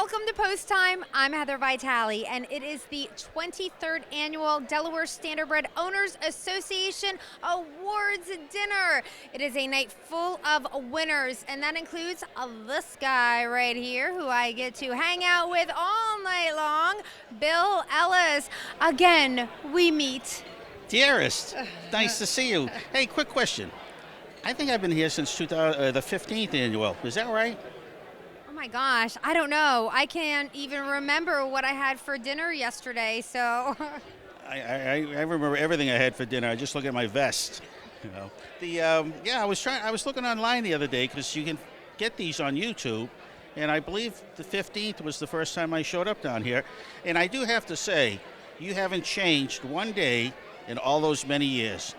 Welcome to Post Time. I'm Heather Vitale, and it is the 23rd annual Delaware Standardbred Owners Association Awards Dinner. It is a night full of winners, and that includes this guy right here, who I get to hang out with all night long, Bill Ellis. Again, we meet. Dearest, nice to see you. Hey, quick question. I think I've been here since the 15th annual. Is that right? Oh my gosh, I don't know. I can't even remember what I had for dinner yesterday, so. I remember everything I had for dinner. I just look at my vest. You know, I was looking online the other day because you can get these on YouTube, and I believe the 15th was the first time I showed up down here. And I do have to say, you haven't changed one day in all those many years.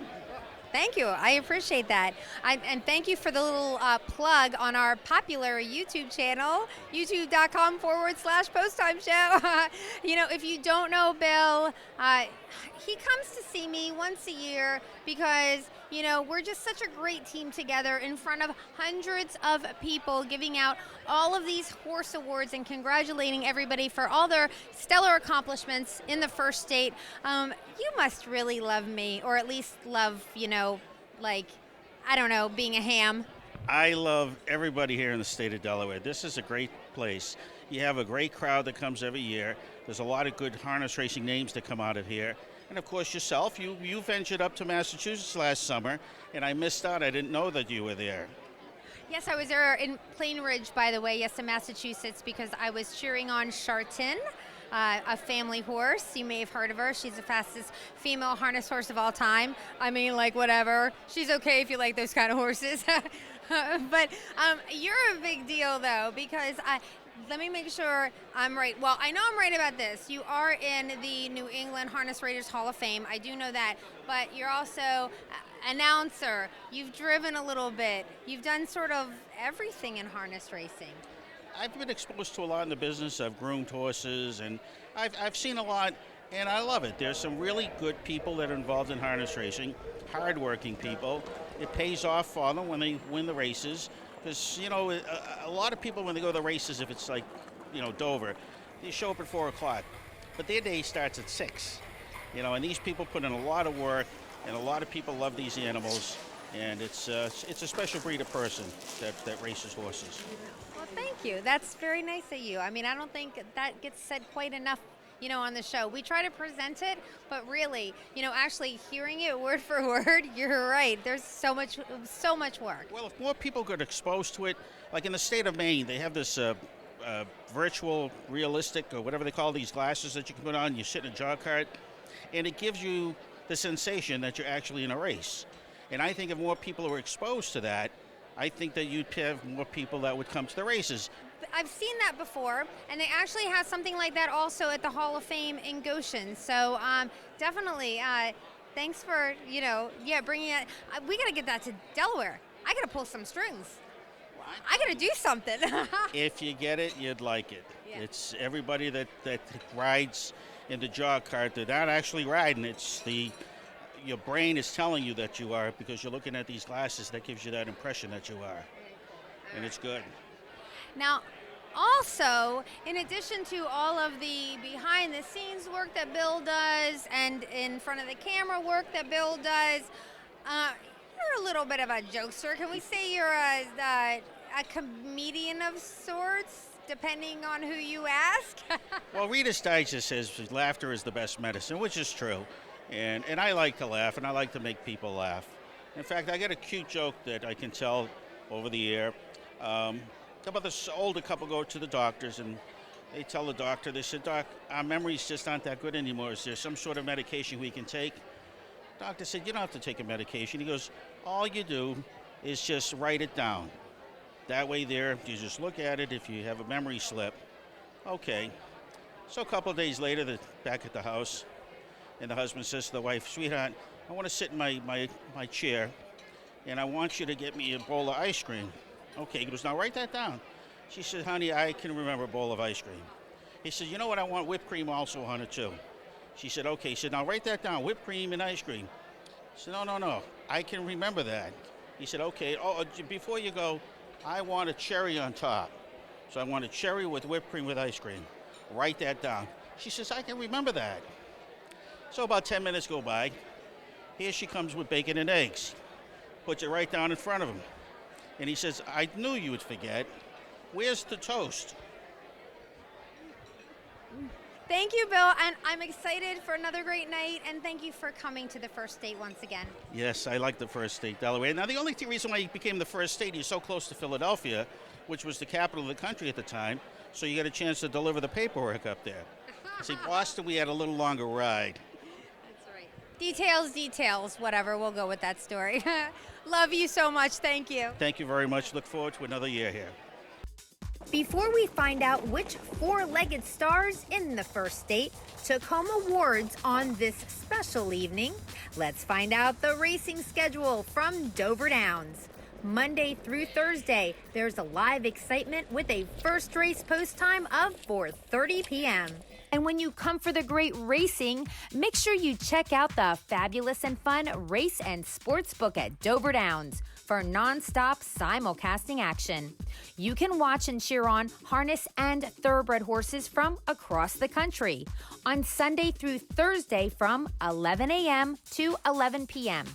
Thank you. I appreciate that. And thank you for the little plug on our popular YouTube channel, youtube.com/Post Time Show. You know, if you don't know Bill, he comes to see me once a year because, you know, we're just such a great team together in front of hundreds of people, giving out all of these horse awards and congratulating everybody for all their stellar accomplishments in the first state. You must really love me, or at least love, you know, like, I don't know, being a ham. I love everybody here in the state of Delaware. This is a great place. You have a great crowd that comes every year. There's a lot of good harness racing names that come out of here. And of course yourself, you ventured up to Massachusetts last summer, and I missed out. I didn't know that you were there. Yes, I was there in Plain Ridge, by the way, yes, in Massachusetts, because I was cheering on Chartin, a family horse. You may have heard of her. She's the fastest female harness horse of all time. I mean, like, whatever. She's okay if you like those kind of horses. But you're a big deal, though, because let me make sure I'm right. Well, I know I'm right about this. You are in the New England Harness Raiders Hall of Fame. I do know that. But you're also announcer. You've driven a little bit. You've done sort of everything in harness racing. I've been exposed to a lot in the business. I've groomed horses, and I've seen a lot, and I love it. There's some really good people that are involved in harness racing, hardworking people. It pays off for them when they win the races. Because, you know, a lot of people, when they go to the races, if it's like, you know, Dover, they show up at 4 o'clock. But their day starts at 6. You know, and these people put in a lot of work, and a lot of people love these animals. And it's a special breed of person that races horses. Well, thank you. That's very nice of you. I mean, I don't think that gets said quite enough, you know, on the show. We try to present it, but really, you know, actually hearing it word for word, you're right. There's so much work. Well, if more people get exposed to it, like in the state of Maine, they have this virtual realistic, or whatever they call these glasses that you can put on. You sit in a jog cart, and it gives you the sensation that you're actually in a race. And I think if more people were exposed to that, I think that you'd have more people that would come to the races. I've seen that before, and they actually have something like that also at the Hall of Fame in Goshen. So definitely, thanks for, you know, bringing it. We got to get that to Delaware. I got to pull some strings. I got to do something. If you get it, you'd like it. Yeah. It's everybody that rides in the jog cart. They're not actually riding. It's your brain is telling you that you are, because you're looking at these glasses. That gives you that impression that you are. And it's good. Now, also, in addition to all of the behind-the-scenes work that Bill does and in front of the camera work that Bill does, you're a little bit of a jokester. Can we say you're a comedian of sorts, depending on who you ask? Well, Reader's Digest says laughter is the best medicine, which is true. And I like to laugh, and I like to make people laugh. In fact, I got a cute joke that I can tell over the air. About this older couple go to the doctors, and they tell the doctor, they said, "Doc, our memories just aren't that good anymore. Is there some sort of medication we can take?" Doctor said, "You don't have to take a medication." He goes, "All you do is just write it down. That way there, you just look at it if you have a memory slip." Okay. So a couple of days later, they're back at the house, and the husband says to the wife, "Sweetheart, I want to sit in my chair, and I want you to get me a bowl of ice cream." Okay, he goes, "Now write that down." She said, "Honey, I can remember a bowl of ice cream." He said, "You know what, I want whipped cream also on it too." She said, "Okay." He said, "Now write that down, whipped cream and ice cream." She said, No, I can remember that." He said, "Okay, before you go, I want a cherry on top." So I want a cherry with whipped cream with ice cream. Write that down. She says, I can remember that. So about 10 minutes go by. Here she comes with bacon and eggs. Puts it right down in front of him. And he says, I knew you would forget. Where's the toast? Thank you, Bill, and I'm excited for another great night, and thank you for coming to the first date once again. Yes, I like the first state, Delaware. Now, the only reason why you became the first state, you're so close to Philadelphia, which was the capital of the country at the time, so you got a chance to deliver the paperwork up there. See, Boston, we had a little longer ride. That's right. Details, whatever. We'll go with that story. Love you so much. Thank you. Thank you very much. Look forward to another year here. Before we find out which four-legged stars in the first state took home awards on this special evening, let's find out the racing schedule from Dover Downs. Monday through Thursday, there's a live excitement with a first race post time of 4:30 p.m. And when you come for the great racing, make sure you check out the fabulous and fun race and sports book at Dover Downs for non-stop simulcasting action. You can watch and cheer on harness and thoroughbred horses from across the country on Sunday through Thursday from 11 a.m. to 11 p.m.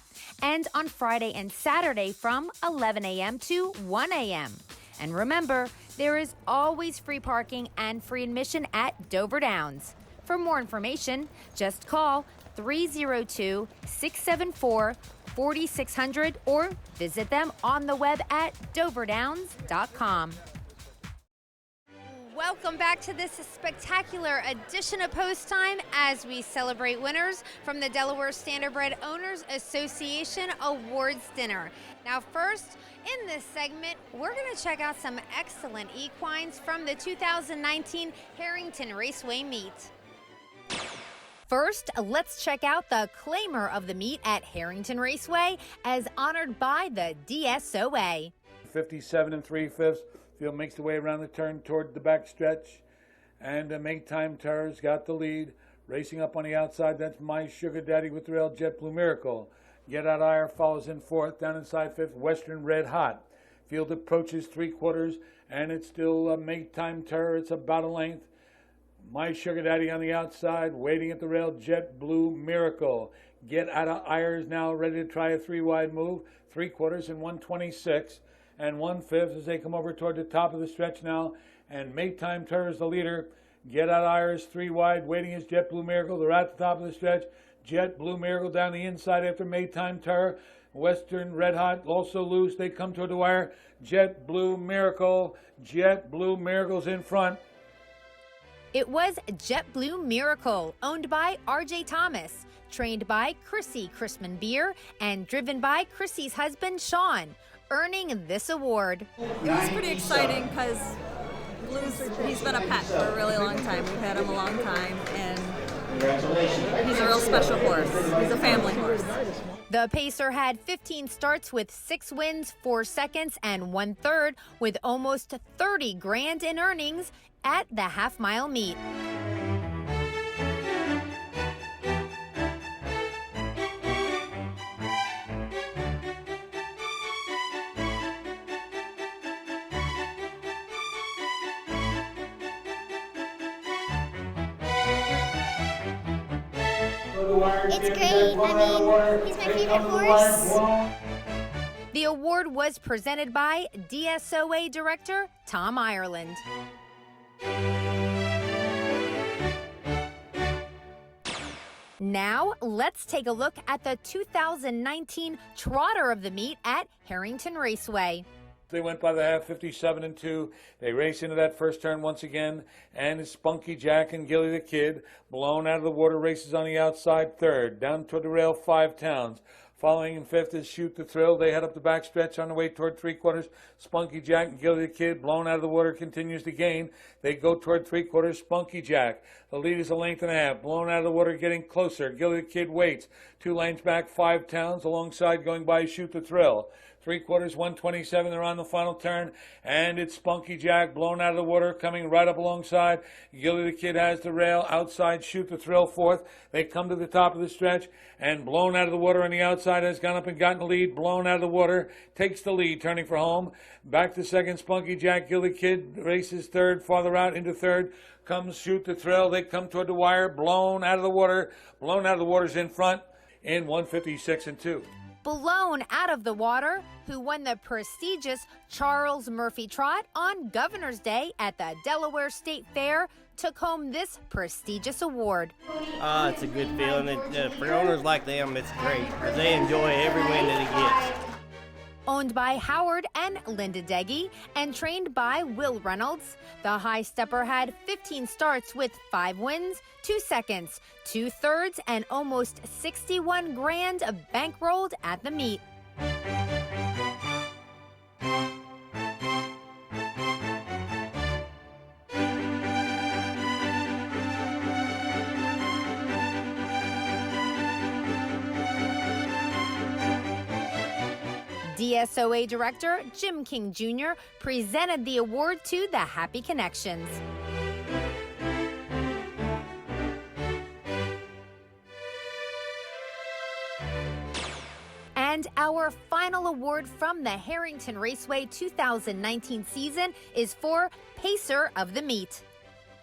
and on Friday and Saturday from 11 a.m. to 1 a.m. And remember, there is always free parking and free admission at Dover Downs. For more information, just call 302-674-4600 or visit them on the web at doverdowns.com. Welcome back to this spectacular edition of Post Time as we celebrate winners from the Delaware Standardbred Owners Association Awards Dinner. Now first, in this segment, we're going to check out some excellent equines from the 2019 Harrington Raceway meet. First, let's check out the claimer of the meet at Harrington Raceway as honored by the DSOA. 57 3/5. Field makes the way around the turn toward the back stretch. And Make Time Terror's got the lead. Racing up on the outside, that's My Sugar Daddy with the rail Jet Blue Miracle. Get Out Ire follows in fourth. Down inside fifth, Western Red Hot. Field approaches 3/4, and it's still Make Time Terror. It's about a length. My Sugar Daddy on the outside, waiting at the rail, Jet Blue Miracle. Get Out of Ire is now ready to try a 3-wide move. 3/4 and 126 and 1/5 as they come over toward the top of the stretch now. And Make Time Terror is the leader. Get Out of Ire is 3-wide, waiting is Jet Blue Miracle. They're at the top of the stretch. Jet Blue Miracle down the inside after Make Time Terror. Western Red Hot also loose. They come toward the wire. Jet Blue Miracle. Jet Blue Miracle's in front. It was Jet Blue Miracle, owned by R.J. Thomas, trained by Chrissy Chrisman Beer, and driven by Chrissy's husband, Sean, earning this award. It was pretty exciting because he's been a pet for a really long time. We've had him a long time, and he's a real special horse. He's a family horse. The Pacer had 15 starts with 6 wins, 4 seconds, and 1/3, with almost 30 grand in earnings at the half-mile meet. It's great. I mean, he's my favorite horse. The award was presented by DSOA Director Tom Ireland. Now, let's take a look at the 2019 Trotter of the meet at Harrington Raceway. They went by the half, 57 2. They race into that first turn once again, and it's Spunky Jack and Gilly the Kid. Blown out of the water, races on the outside third. Down toward the rail, 5 Towns. Following in fifth is Shoot the Thrill. They head up the back stretch on the way toward 3/4. Spunky Jack and Gilly the Kid, blown out of the water, continues to gain. They go toward 3/4. Spunky Jack. The lead is a length and a half. Blown out of the water, getting closer. Gilly the Kid waits. 2 lanes back, 5 Towns alongside, going by Shoot the Thrill. 3/4, 127. They're on the final turn, and it's Spunky Jack blown out of the water, coming right up alongside. Gilly the Kid has the rail. Outside, Shoot the Thrill fourth. They come to the top of the stretch, and blown out of the water on the outside has gone up and gotten the lead. Blown out of the water, takes the lead, turning for home. Back to second, Spunky Jack. Gilly the Kid races third, farther out into third. Comes Shoot the Thrill. They come toward the wire, blown out of the water. Blown out of the water's in front in 156 and 2. Blown out of the water, who won the prestigious Charles Murphy Trot on Governor's Day at the Delaware State Fair, took home this prestigious award. It's a good feeling. For owners like them, it's great because they enjoy every win that he gets. Owned by Howard and Linda Deggy and trained by Will Reynolds, the high stepper had 15 starts with 5 wins, 2 seconds, 2 thirds, and almost 61 grand bankrolled at the meet. DSOA Director Jim King Jr. presented the award to the Happy Connections. And our final award from the Harrington Raceway 2019 season is for Pacer of the Meet.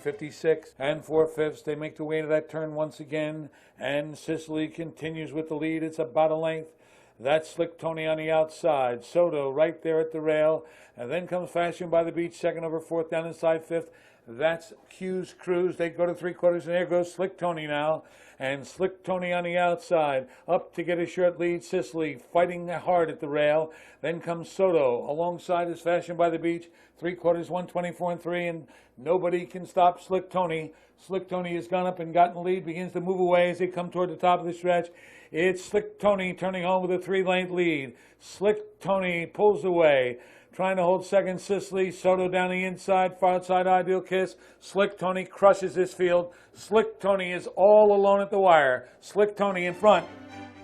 56 and 4/5. They make the way to that turn once again, and Sicily continues with the lead. It's about a length. That's Slick Tony on the outside. Soto right there at the rail. And then comes Fashion by the Beach, second over fourth, down inside fifth. That's Hughes Cruz. They go to 3/4, and there goes Slick Tony now. And Slick Tony on the outside. Up to get a short lead. Sicily fighting hard at the rail. Then comes Soto. Alongside is Fashion by the Beach. 3/4, 124 and 3. And nobody can stop Slick Tony. Slick Tony has gone up and gotten the lead. Begins to move away as they come toward the top of the stretch. It's Slick Tony turning home with a 3-length lead. Slick Tony pulls away. Trying to hold second, Sicily. Soto down the inside, far outside Ideal Kiss. Slick Tony crushes this field. Slick Tony is all alone at the wire. Slick Tony in front.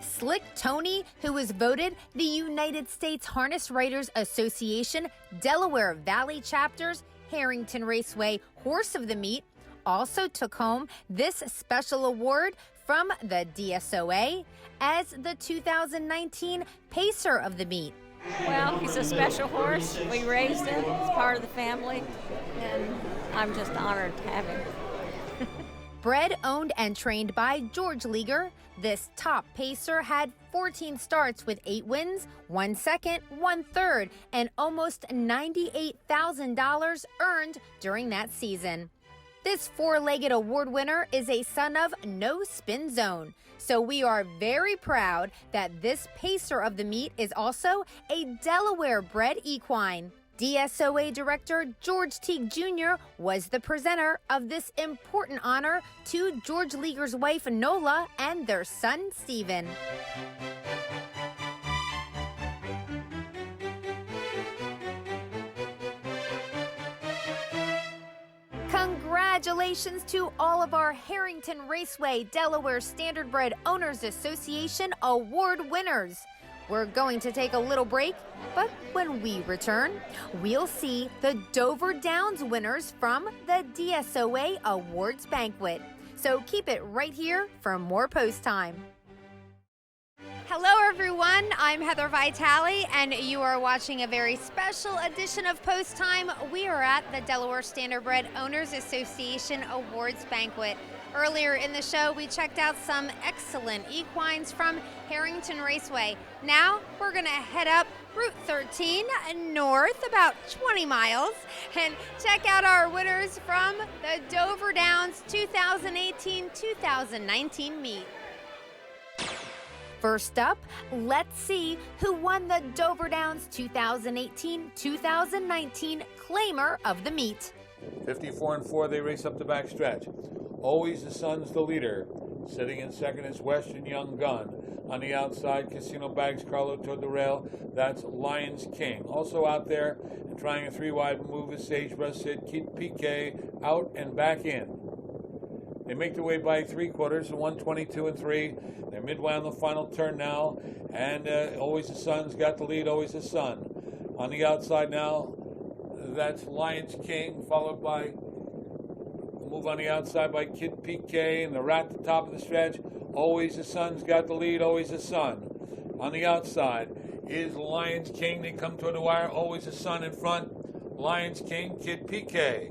Slick Tony, who was voted the United States Harness Writers Association Delaware Valley Chapter's Harrington Raceway Horse of the Meet, also took home this special award from the DSOA as the 2019 Pacer of the Meet. Well, he's a special horse. We raised him. He's part of the family, and I'm just honored to have him. Bred, owned, and trained by George Leaguer, this top pacer had 14 starts with 8 wins, 1 second, 1 third, and almost $98,000 earned during that season. This 4-legged award winner is a son of No Spin Zone. So we are very proud that this Pacer of the Meet is also a Delaware-bred equine. DSOA Director George Teague Jr. was the presenter of this important honor to George Leaguer's wife Nola and their son Stephen. Congratulations to all of our Harrington Raceway Delaware Standardbred Owners Association award winners. We're going to take a little break, but when we return, we'll see the Dover Downs winners from the DSOA Awards Banquet. So keep it right here for more Post Time. Hello everyone, I'm Heather Vitale and you are watching a very special edition of Post Time. We are at the Delaware Standardbred Owners Association Awards Banquet. Earlier in the show, we checked out some excellent equines from Harrington Raceway. Now we're gonna head up Route 13 north about 20 miles and check out our winners from the Dover Downs 2018-2019 meet. First up, let's see who won the Dover Downs 2018-2019 Claimer of the Meet. 54-4, they race up the back stretch. Always the Sun's the leader. Sitting in second is Western Young Gun. On the outside, Casino Bags Carlo toward the rail. That's Lions King. Also out there and trying a 3-wide move is Sagebrush Sid. Keep PK out and back in. They make their way by 3/4, so 122 and 3. They're midway on the final turn now, and Always the Sun's got the lead. Always the Sun on the outside now. That's Lion's King, followed by move on the outside by Kid PK, and they're at the top of the stretch. Always the Sun's got the lead. Always the Sun on the outside is Lion's King. They come toward the wire. Always the Sun in front. Lion's King, Kid PK.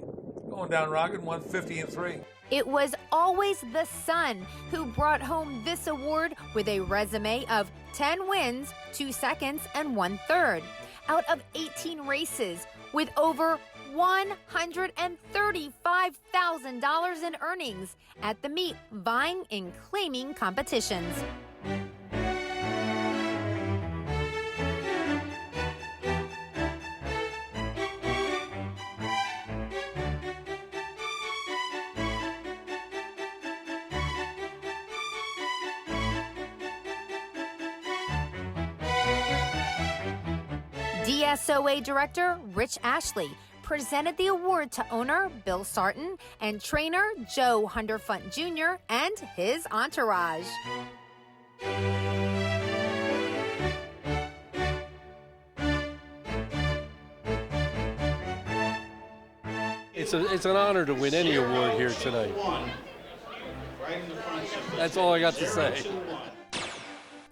Going down Rocket, 150 and 3. It was Always the Sun who brought home this award with a resume of 10 wins, 2 seconds, and 1/3 out of 18 races, with over $135,000 in earnings at the meet, vying in claiming competitions. DSOA Director Rich Ashley presented the award to owner Bill Sarton and trainer Joe Hunderfunt Jr. and his entourage. It's an honor to win any award here tonight. That's all I got to say.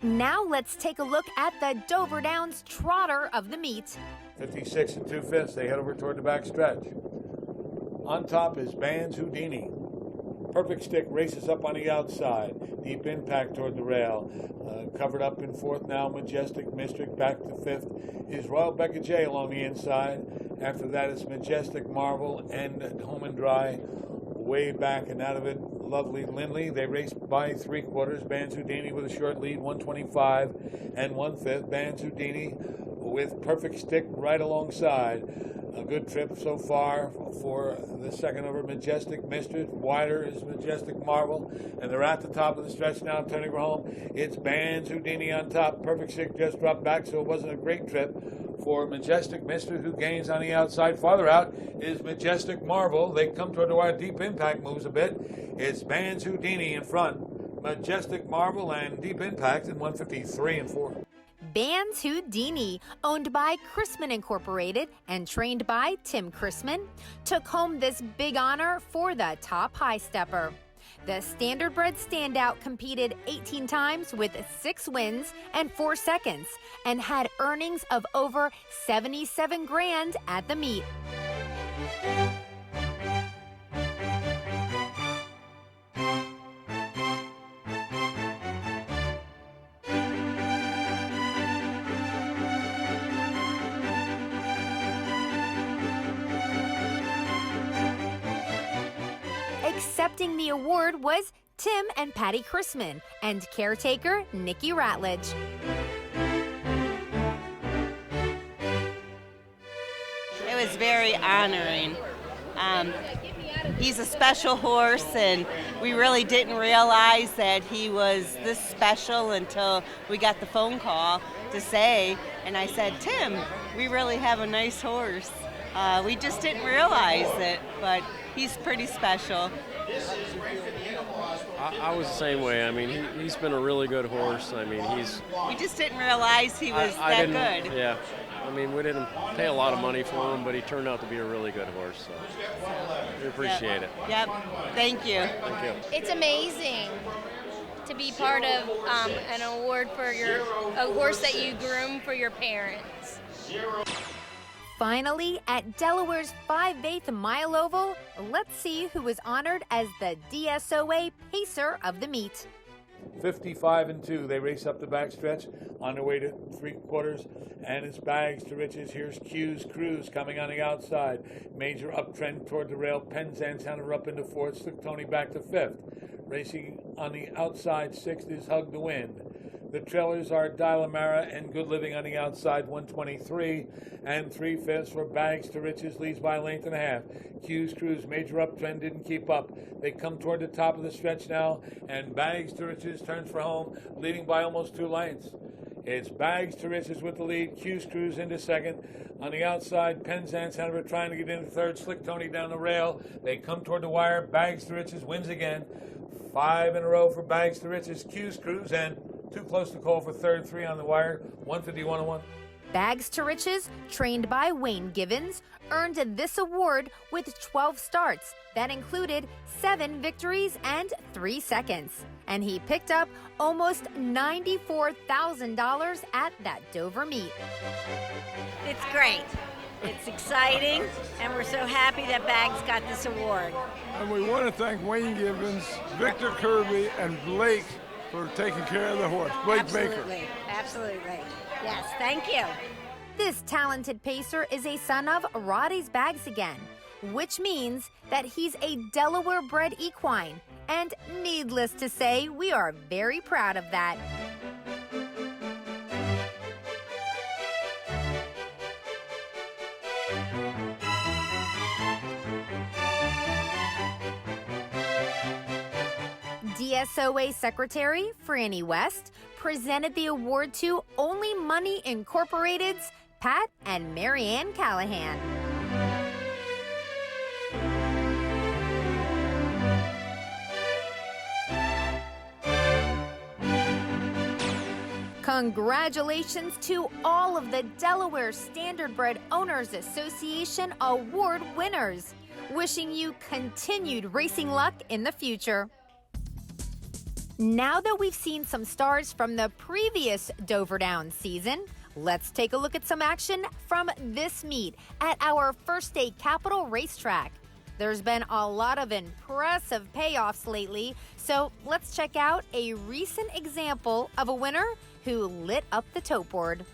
Now let's take a look at the Dover Downs trotter of the meet. 56 and 2/5. They head over toward the back stretch. On top is Bands Houdini. Perfect Stick races up on the outside. Deep Impact toward the rail. Covered up in 4th now. Majestic Mystic back to 5th is Royal Becca J along the inside. After that it's Majestic Marvel and Home and Dry way back and out of it. Lovely Lindley. They race by 3/4. Bands Houdini with a short lead, 125 and 1/5. Bands Houdini with Perfect Stick right alongside. A good trip so far for the second over Majestic Mistress. Wider is Majestic Marvel, and they're at the top of the stretch now, turning her home. It's Bands Houdini on top. Perfect Stick just dropped back, so it wasn't a great trip for Majestic Mistress, who gains on the outside. Farther out is Majestic Marvel. They come toward the wire. Deep Impact moves a bit. It's Bands Houdini in front. Majestic Marvel and Deep Impact in 153 and 4. Bands Houdini, owned by Chrisman Incorporated and trained by Tim Chrisman, took home this big honor for the top high stepper. The Standardbred standout competed 18 times with 6 wins and 4 seconds and had earnings of over $77 grand at the meet. Accepting the award was Tim and Patty Chrisman and caretaker Nikki Ratledge. It was very honoring. He's a special horse, and we really didn't realize that he was this special until we got the phone call to say, and I said, Tim, we really have a nice horse. We just didn't realize it, but he's pretty special. I was the same way. I mean, he's been a really good horse. I mean, We just didn't realize he was that good. Yeah. I mean, we didn't pay a lot of money for him, but he turned out to be a really good horse. So we appreciate it. Yep. Thank you. Thank you. It's amazing to be part of an award for a horse that you groom for your parents. Finally, at Delaware's 5/8 mile oval, let's see who was honored as the DSOA Pacer of the meet. 55 and 2. They race up the backstretch on their way to 3/4, and it's Bags to Riches. Here's Q's Cruise coming on the outside. Major uptrend toward the rail. Penzance handed her up into 4th. Took Tony back to 5th. Racing on the outside 6th is Hug the Wind. The trailers are Dilamara and Good Living on the outside, 123, and 3/5 for Bags to Riches, leads by a length and a half. Q's Cruise, major uptrend, didn't keep up. They come toward the top of the stretch now, and Bags to Riches turns for home, leading by almost 2 lengths. It's Bags to Riches with the lead. Q Screws into second. On the outside, Penzance Hanover trying to get into third. Slick Tony down the rail. They come toward the wire. Bags to Riches wins again. 5 in a row for Bags to Riches. Q Screws and too close to call for third. 3 on the wire. 151-1. Bags to Riches, trained by Wayne Givens, earned this award with 12 starts. That included 7 victories and 3 seconds. And he picked up almost $94,000 at that Dover meet. It's great. It's exciting, and we're so happy that Bags got this award. And we want to thank Wayne Givens, Victor Kirby, and Blake for taking care of the horse. Blake Baker. Absolutely. Yes, thank you. This talented pacer is a son of Roddy's Bags again, which means that he's a Delaware bred equine. And needless to say, we are very proud of that. DSOA Secretary Franny West presented the award to Only Money Incorporated's Pat and Marianne Callahan. Congratulations to all of the Delaware Standardbred Owners Association award winners. Wishing you continued racing luck in the future. Now that we've seen some stars from the previous Dover Downs season, let's take a look at some action from this meet at our First State Capitol Racetrack. There's been a lot of impressive payoffs lately, so let's check out a recent example of a winner who lit up the tote board.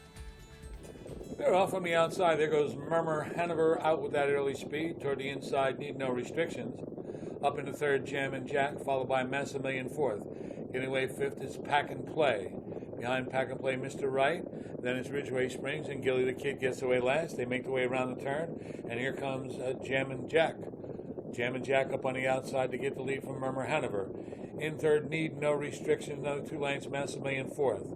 They're off on the outside. There goes Murmur Hanover out with that early speed. Toward the inside, Need No Restrictions. Up into third, Jam and Jack, followed by Massamillion fourth. Getting away fifth is Pack and Play. Behind Pack and Play, Mr. Right. Then it's Ridgeway Springs, and Gilly the Kid gets away last. They make their way around the turn, and here comes Jam and Jack. Jam and Jack up on the outside to get the lead from Murmur Hanover. In third, Need No Restrictions, another 2 lanes, Massamillion fourth.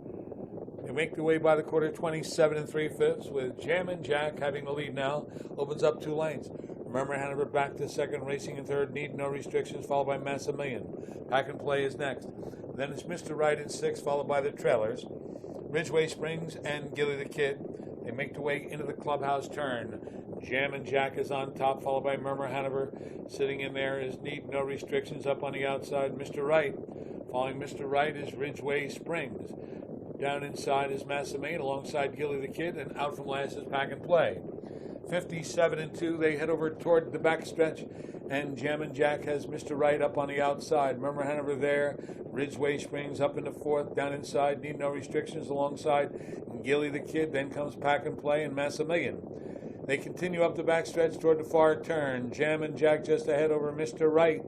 They make their way by the quarter, 27 3/5, with Jam and Jack having the lead now. Opens up 2 lanes. Murmur Hanover back to second, racing in third, Need No Restrictions, followed by Massamillion. Pack and Play is next. Then it's Mr. Right in 6th, followed by the Trailers. Ridgeway Springs and Gilly the Kid. They make their way into the clubhouse turn. Jam and Jack is on top, followed by Murmur Hanover. Sitting in there is Need No Restrictions up on the outside, Mr. Right. Following Mr. Right is Ridgeway Springs. Down inside is Massamillion alongside Gilly the Kid, and out from last is Pack and Play. 57 2, they head over toward the back stretch, and Jam and Jack has Mr. Right up on the outside. Murmur Hanover there, Ridgeway Springs up into 4th, down inside, Need No Restrictions alongside Gilly the Kid, then comes Pack and Play and Massamillion. They continue up the back stretch toward the far turn. Jam and Jack just ahead over Mr. Right.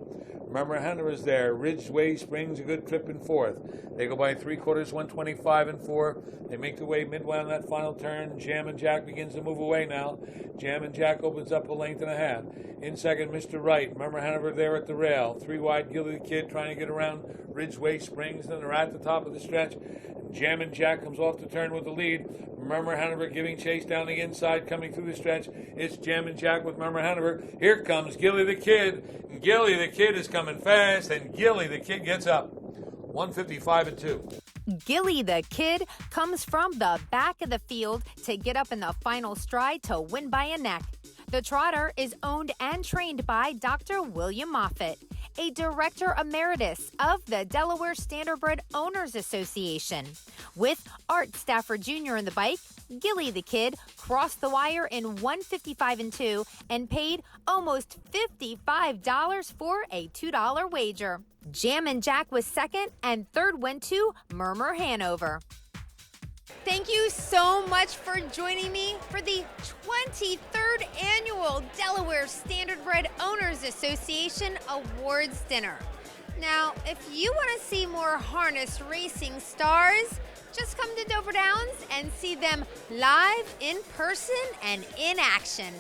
Murmur Hanover's there. Ridgeway Springs a good trip in 4th. They go by 3/4, 125 4. They make their way midway on that final turn. Jam and Jack begins to move away now. Jam and Jack opens up a length and a half. In second, Mr. Right. Murmur Hanover there at the rail. 3 wide, Gilly the Kid trying to get around Ridgeway Springs. Then they're at the top of the stretch. Jam and Jack comes off the turn with the lead. Murmur Hanover giving chase down the inside, coming through the stretch. It's Jam and Jack with Murmur Hanover. Here comes Gilly the Kid. Gilly the Kid is coming fast, and Gilly the Kid gets up. 155 2. Gilly the Kid comes from the back of the field to get up in the final stride to win by a neck. The trotter is owned and trained by Dr. William Moffitt, a director emeritus of the Delaware Standardbred Owners Association. With Art Stafford Jr. in the bike, Gilly the Kid crossed the wire in 155 2 and paid almost $55 for a $2 wager. Jam and Jack was second, and third went to Murmur Hanover. Thank you so much for joining me for the 23rd Annual Delaware Standardbred Owners Association Awards Dinner. Now, if you want to see more harness racing stars, just come to Dover Downs and see them live, in person, and in action.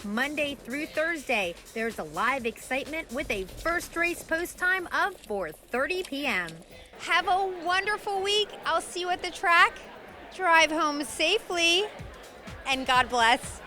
Monday through Thursday, there's a live excitement with a first race post time of 4:30 p.m. Have a wonderful week. I'll see you at the track. Drive home safely, and God bless.